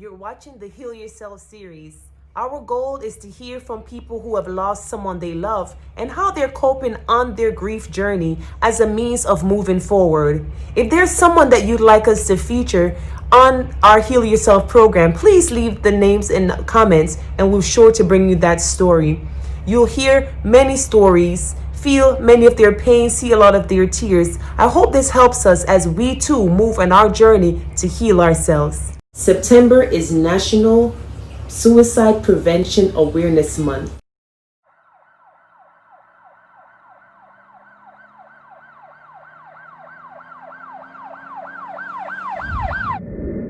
You're watching the Heal Yourself series. Our goal is to hear from people who have lost someone they love and how they're coping on their grief journey as a means of moving forward. If there's someone that you'd like us to feature on our Heal Yourself program, please leave the names in the comments and we'll sure to bring you that story. You'll hear many stories, feel many of their pains, see a lot of their tears. I hope this helps us as we too move on our journey to heal ourselves. September is National Suicide Prevention Awareness Month.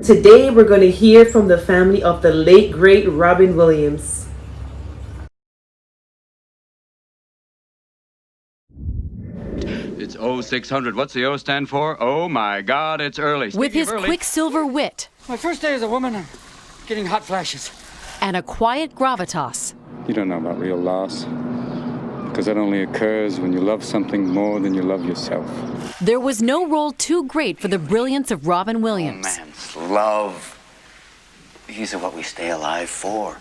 Today we're going to hear from the family of the late great Robin Williams. It's 0600. What's the O stand for? Oh my God, it's early. With his quicksilver wit. My first day as a woman, I'm getting hot flashes. And a quiet gravitas. You don't know about real loss, because that only occurs when you love something more than you love yourself. There was no role too great for the brilliance of Robin Williams. Man's love. These are what we stay alive for.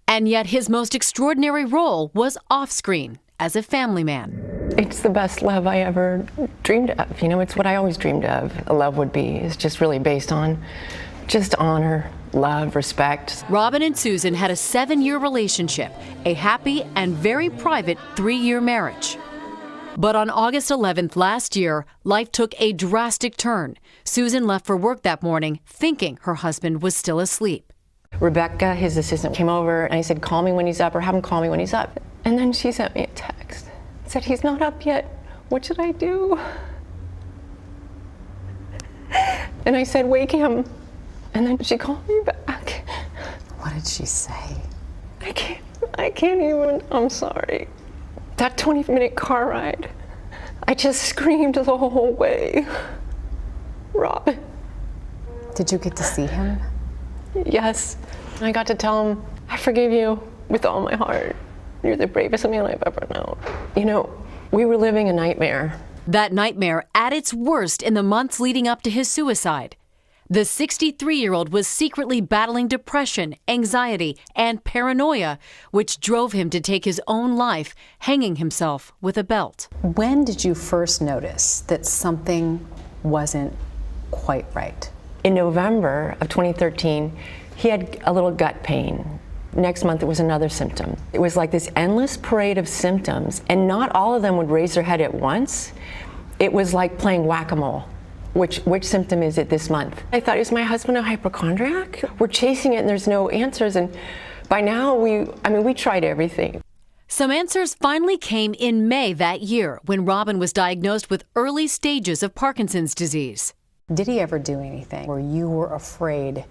And yet his most extraordinary role was off-screen, as a family man. It's the best love I ever dreamed of. You know, it's what I always dreamed of a love would be. It's just really based on just honor, love, respect. Robin and Susan had a 7-year relationship, a happy and very private 3-year marriage. But on August 11th last year, life took a drastic turn. Susan left for work that morning thinking her husband was still asleep. Rebecca, his assistant, came over and I said, call me when he's up, or have him call me when he's up. And then she sent me a text. Said, he's not up yet. What should I do? And I said, wake him. And then she called me back. What did she say? I can't even, I'm sorry. That 20-minute car ride, I just screamed the whole way. Robin. Did you get to see him? Yes. I got to tell him, I forgive you with all my heart. You're the bravest man I've ever known. You know, we were living a nightmare. That nightmare at its worst in the months leading up to his suicide. The 63-year-old was secretly battling depression, anxiety, and paranoia, which drove him to take his own life, hanging himself with a belt. When did you first notice that something wasn't quite right? In November of 2013, he had a little gut pain. Next month, it was another symptom. It was like this endless parade of symptoms, and not all of them would raise their head at once. It was like playing whack-a-mole. Which symptom is it this month? I thought, is my husband a hypochondriac? We're chasing it and there's no answers, and by now we tried everything. Some answers finally came in May that year when Robin was diagnosed with early stages of Parkinson's disease. Did he ever do anything where you were afraid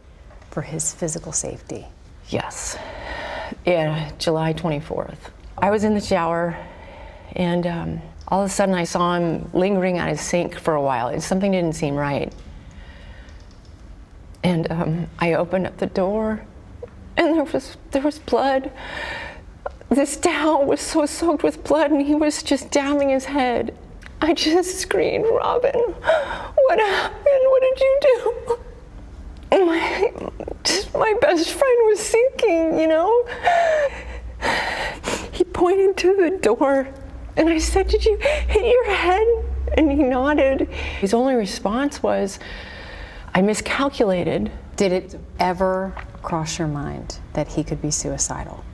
for his physical safety? Yes. Yeah, July 24th. I was in the shower and all of a sudden I saw him lingering at his sink for a while. Something didn't seem right. And I opened up the door and there was blood. This towel was so soaked with blood and he was just downing his head. I just screamed, Robin, what happened? What did you do? My best friend was sinking, you know? He pointed to the door and I said, did you hit your head? And he nodded. His only response was, I miscalculated. Did it ever cross your mind that he could be suicidal?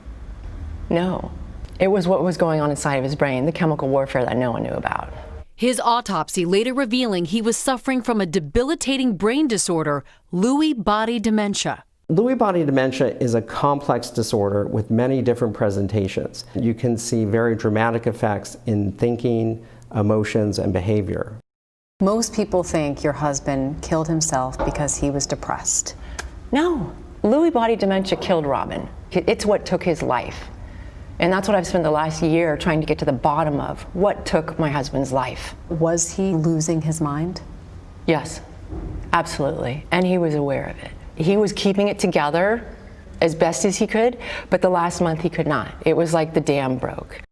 No. It was what was going on inside of his brain, the chemical warfare that no one knew about. His autopsy later revealing he was suffering from a debilitating brain disorder, Lewy body dementia. Lewy body dementia is a complex disorder with many different presentations. You can see very dramatic effects in thinking, emotions, and behavior. Most people think your husband killed himself because he was depressed. No. Lewy body dementia killed Robin. It's what took his life. And that's what I've spent the last year trying to get to the bottom of. What took my husband's life? Was he losing his mind? Yes, absolutely. And he was aware of it. He was keeping it together as best as he could, but the last month he could not. It was like the dam broke.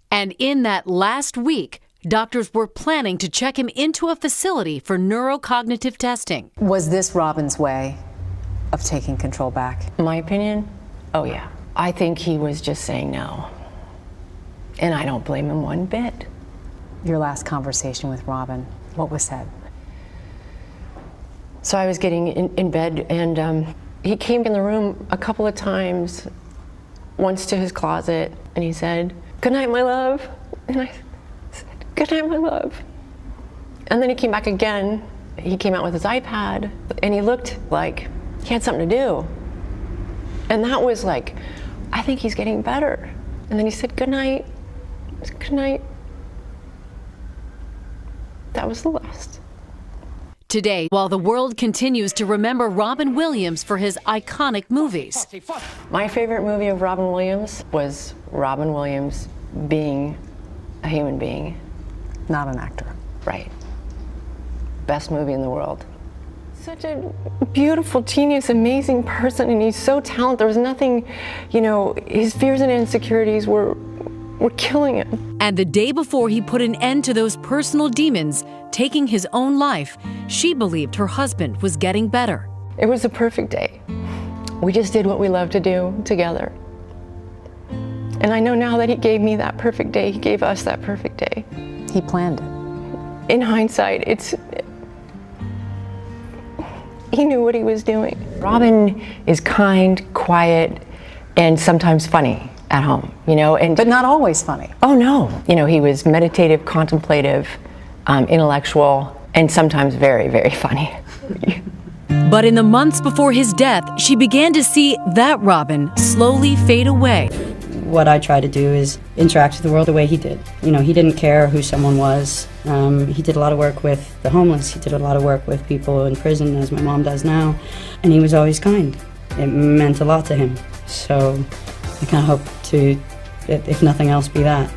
And in that last week, doctors were planning to check him into a facility for neurocognitive testing. Was this Robin's way of taking control back? My opinion? Oh yeah. I think he was just saying no. And I don't blame him one bit. Your last conversation with Robin, what was said? So I was getting in bed, and he came in the room a couple of times, once to his closet, and he said, "Good night, my love." And I said, "Good night, my love." And then he came back again. He came out with his iPad, and he looked like he had something to do. And that was like, I think he's getting better. And then he said, "Good night." I said, "Good night." That was the last. Today, while the world continues to remember Robin Williams for his iconic movies, My favorite movie of Robin Williams was Robin Williams being a human being. Not an actor. Right. Best movie in the world. Such a beautiful, genius, amazing person, and he's so talented. There was nothing, his fears and insecurities were killing him. and the day before he put an end to those personal demons, taking his own life, she believed her husband was getting better. It was a perfect day. We just did what we love to do together. And I know now that he gave me that perfect day. He gave us that perfect day. He planned it. In hindsight, he knew what he was doing. Robin is kind, quiet, and sometimes funny at home, But not always funny. Oh no. He was meditative, contemplative, intellectual, and sometimes very, very funny. But in the months before his death, she began to see that Robin slowly fade away. What I try to do is interact with the world the way he did. He didn't care who someone was. He did a lot of work with the homeless. He did a lot of work with people in prison, as my mom does now. And he was always kind. It meant a lot to him. So I kind of hope to, if nothing else, be that.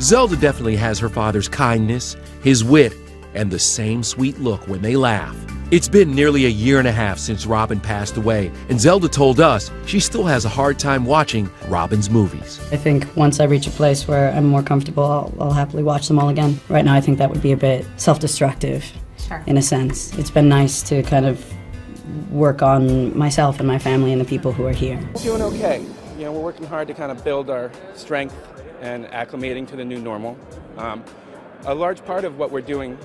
Zelda definitely has her father's kindness, his wit, and the same sweet look when they laugh. It's been nearly a year and a half since Robin passed away, and Zelda told us she still has a hard time watching Robin's movies. I think once I reach a place where I'm more comfortable, I'll happily watch them all again. Right now I think that would be a bit self-destructive, in a sense. It's been nice to kind of work on myself and my family and the people who are here. We're doing okay. We're working hard to kind of build our strength and acclimating to the new normal. A large part of what we're doing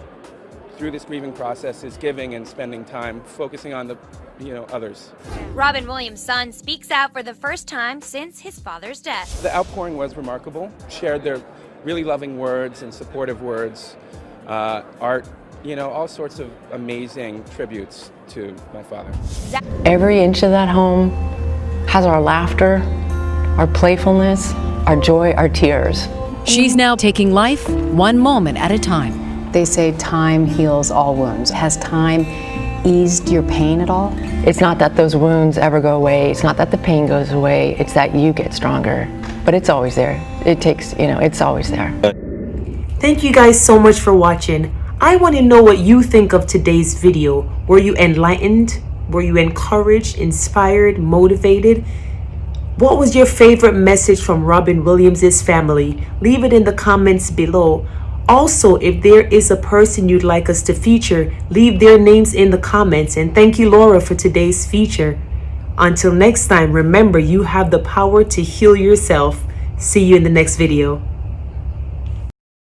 through this grieving process is giving and spending time focusing on the others. Robin Williams' son speaks out for the first time since his father's death. The outpouring was remarkable. Shared their really loving words and supportive words, art, all sorts of amazing tributes to my father. Every inch of that home has our laughter, our playfulness, our joy, our tears. She's now taking life one moment at a time. They say time heals all wounds. Has time eased your pain at all? It's not that those wounds ever go away. It's not that the pain goes away. It's that you get stronger. But it's always there. It's always there. Thank you guys so much for watching. I want to know what you think of today's video. Were you enlightened? Were you encouraged, inspired, motivated? What was your favorite message from Robin Williams' family? Leave it in the comments below. Also, if there is a person you'd like us to feature, leave their names in the comments. And thank you, Laura, for today's feature. Until next time, remember, you have the power to heal yourself. See you in the next video.